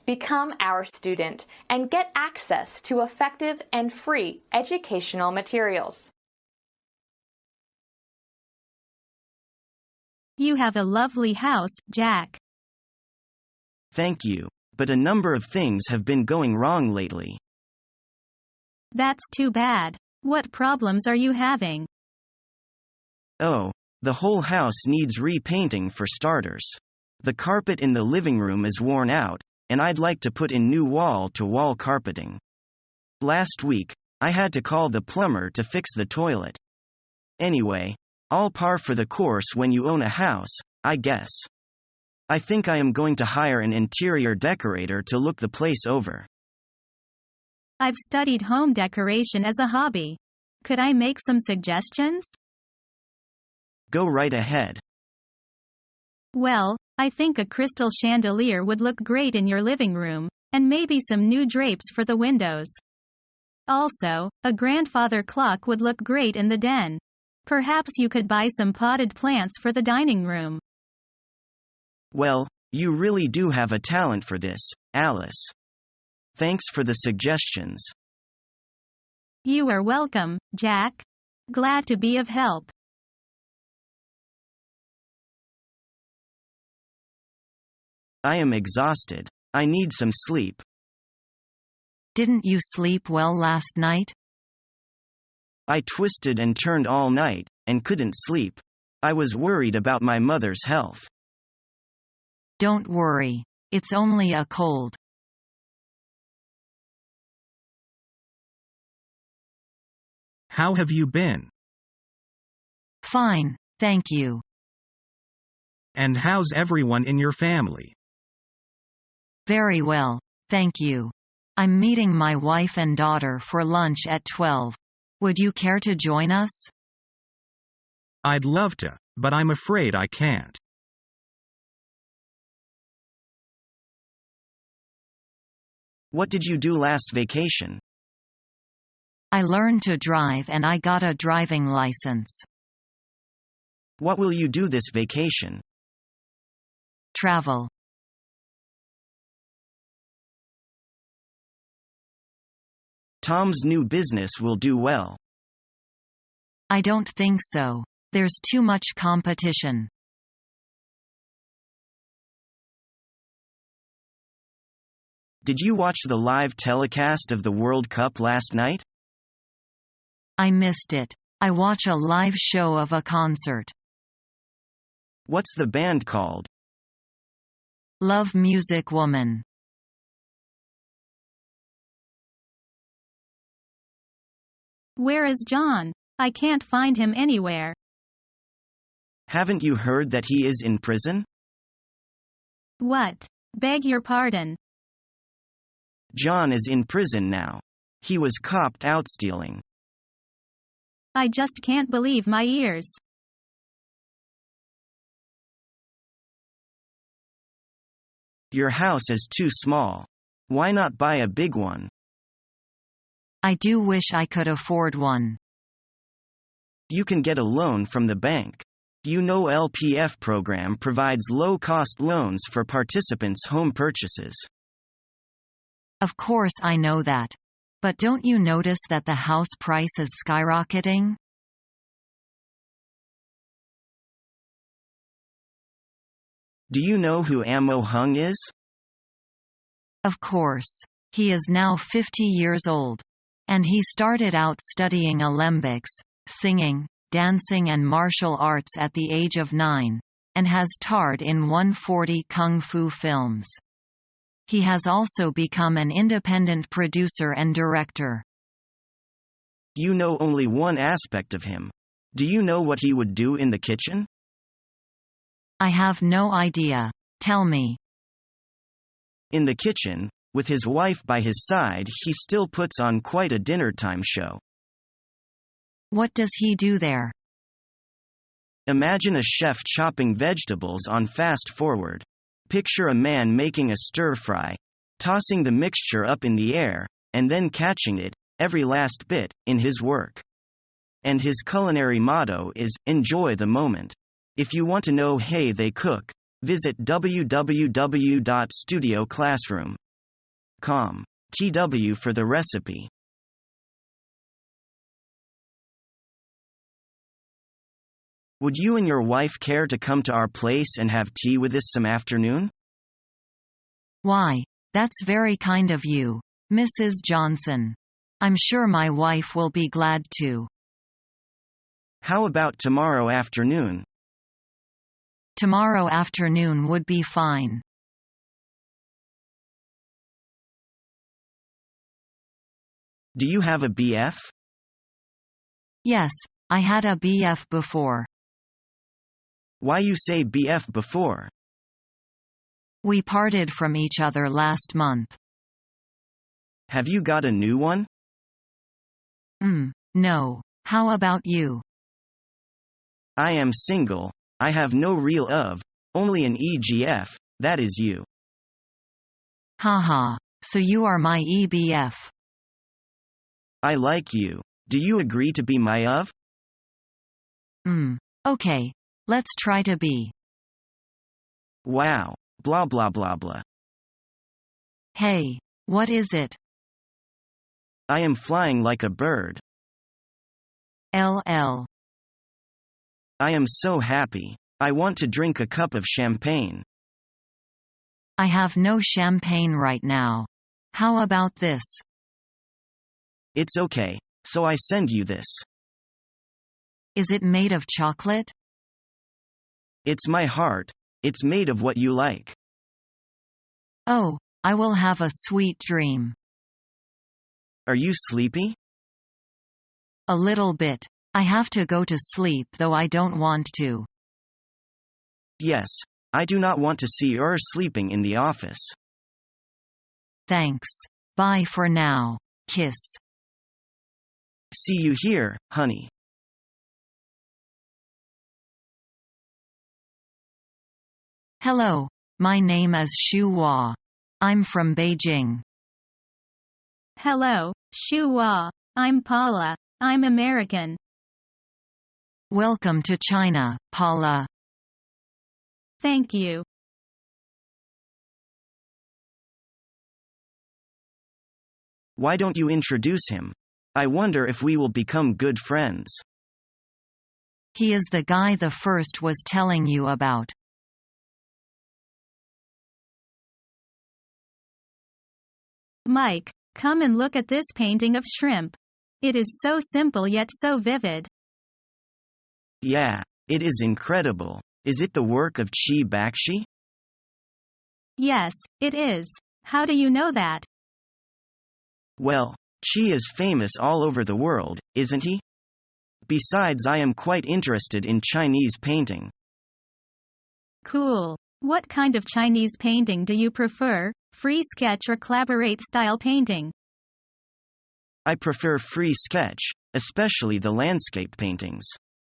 Become our student and get access to effective and free educational materials. You have a lovely house, Jack. Thank you, but a number of things have been going wrong lately. That's too bad. What problems are you having? Oh, the whole house needs repainting for starters. The carpet in the living room is worn out, and I'd like to put in new wall-to-wall carpeting. Last week, I had to call the plumber to fix the toilet. Anyway, all par for the course when you own a house, I guess. I think I am going to hire an interior decorator to look the place over. I've studied home decoration as a hobby. Could I make some suggestions? Go right ahead. Well, I think a crystal chandelier would look great in your living room, and maybe some new drapes for the windows. Also, a grandfather clock would look great in the den. Perhaps you could buy some potted plants for the dining room. Well, you really do have a talent for this, Alice. Thanks for the suggestions. You are welcome, Jack. Glad to be of help. I am exhausted. I need some sleep. Didn't you sleep well last night? I twisted and turned all night, and couldn't sleep. I was worried about my mother's health. Don't worry. It's only a cold. How have you been? Fine, thank you. And how's everyone in your family? Very well, thank you. I'm meeting my wife and daughter for lunch at 12. Would you care to join us? I'd love to, but I'm afraid I can't. What did you do last vacation? I learned to drive and I got a driving license. What will you do this vacation? Travel. Tom's new business will do well. I don't think so. There's too much competition. Did you watch the live telecast of the World Cup last night? I missed it. I watch a live show of a concert. What's the band called? Love Music Woman. Where is John? I can't find him anywhere. Haven't you heard that he is in prison? What? Beg your pardon. John is in prison now. He was copped out stealing. I just can't believe my ears. Your house is too small. Why not buy a big one? I do wish I could afford one. You can get a loan from the bank. You know, LPF program provides low-cost loans for participants' home purchases. Of course I know that. But don't you notice that the house price is skyrocketing? Do you know who Amo Hung is? Of course. He is now 50 years old. And he started out studying Olympics, singing, dancing and martial arts at the age of 9, and has starred in 140 kung fu films. He has also become an independent producer and director. You know only one aspect of him. Do you know what he would do in the kitchen? I have no idea. Tell me. In the kitchen, with his wife by his side, he still puts on quite a dinnertime show. What does he do there? Imagine a chef chopping vegetables on fast forward. Picture a man making a stir-fry, tossing the mixture up in the air, and then catching it, every last bit, in his work. And his culinary motto is, enjoy the moment. If you want to know how they cook, visit www.studioclassroom. TW for the recipe. Would you and your wife care to come to our place and have tea with us some afternoon? Why, that's very kind of you, Mrs. Johnson. I'm sure my wife will be glad to. How about tomorrow afternoon? Tomorrow afternoon would be fine. Do you have a BF? Yes, I had a BF before. Why you say BF before? We parted from each other last month. Have you got a new one? No. How about you? I am single. I have no real only an EGF, that is you. Haha, so you are my EBF. I like you. Do you agree to be my Okay. Let's try to be. Wow. Blah blah blah blah. Hey, what is it? I am flying like a bird. LL. I am so happy. I want to drink a cup of champagne. I have no champagne right now. How about this? It's okay, so I send you this. Is it made of chocolate? It's my heart. It's made of what you like. Oh, I will have a sweet dream. Are you sleepy? A little bit. I have to go to sleep though I don't want to. Yes, I do not want to see her sleeping in the office. Thanks. Bye for now. Kiss. See you here, honey. Hello, my name is Xu Hua. I'm from Beijing. Hello, Xu Hua. I'm Paula. I'm American. Welcome to China, Paula. Thank you. Why don't you introduce him? I wonder if we will become good friends. He is the guy the first was telling you about. Mike, come and look at this painting of shrimp. It is so simple yet so vivid. Yeah, it is incredible. Is it the work of Chi Bakshi? Yes, it is. How do you know that? Well, Chi is famous all over the world, isn't he? Besides, I am quite interested in Chinese painting. Cool. What kind of Chinese painting do you prefer, free sketch or collaborate style painting? I prefer free sketch, especially the landscape paintings.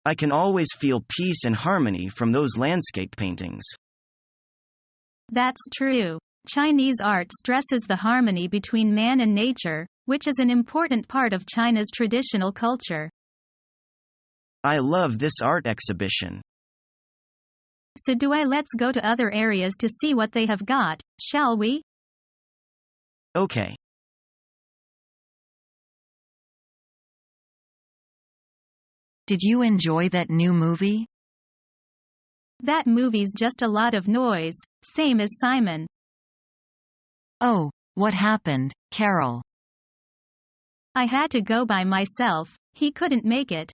I can always feel peace and harmony from those landscape paintings. That's true. Chinese art stresses the harmony between man and nature, which is an important part of China's traditional culture. I love this art exhibition. So let's go to other areas to see what they have got, shall we? Okay. Did you enjoy that new movie? That movie's just a lot of noise, same as Simon. Oh, what happened, Carol? I had to go by myself, he couldn't make it.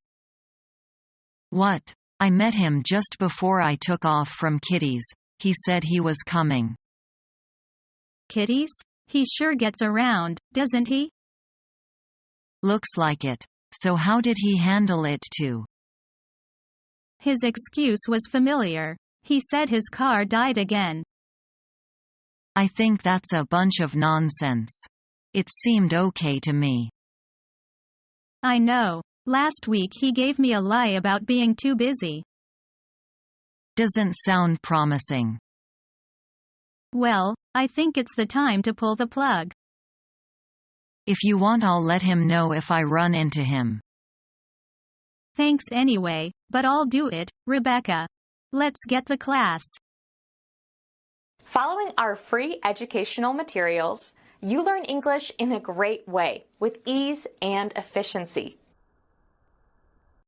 What? I met him just before I took off from Kitty's. He said he was coming. Kitty's? He sure gets around, doesn't he? Looks like it. So how did he handle it too? His excuse was familiar. He said his car died again. I think that's a bunch of nonsense. It seemed okay to me. I know. Last week he gave me a lie about being too busy. Doesn't sound promising. Well, I think it's the time to pull the plug. If you want, I'll let him know if I run into him. Thanks anyway, but I'll do it, Rebecca. Let's get the class. Following our free educational materials, you learn English in a great way with ease and efficiency.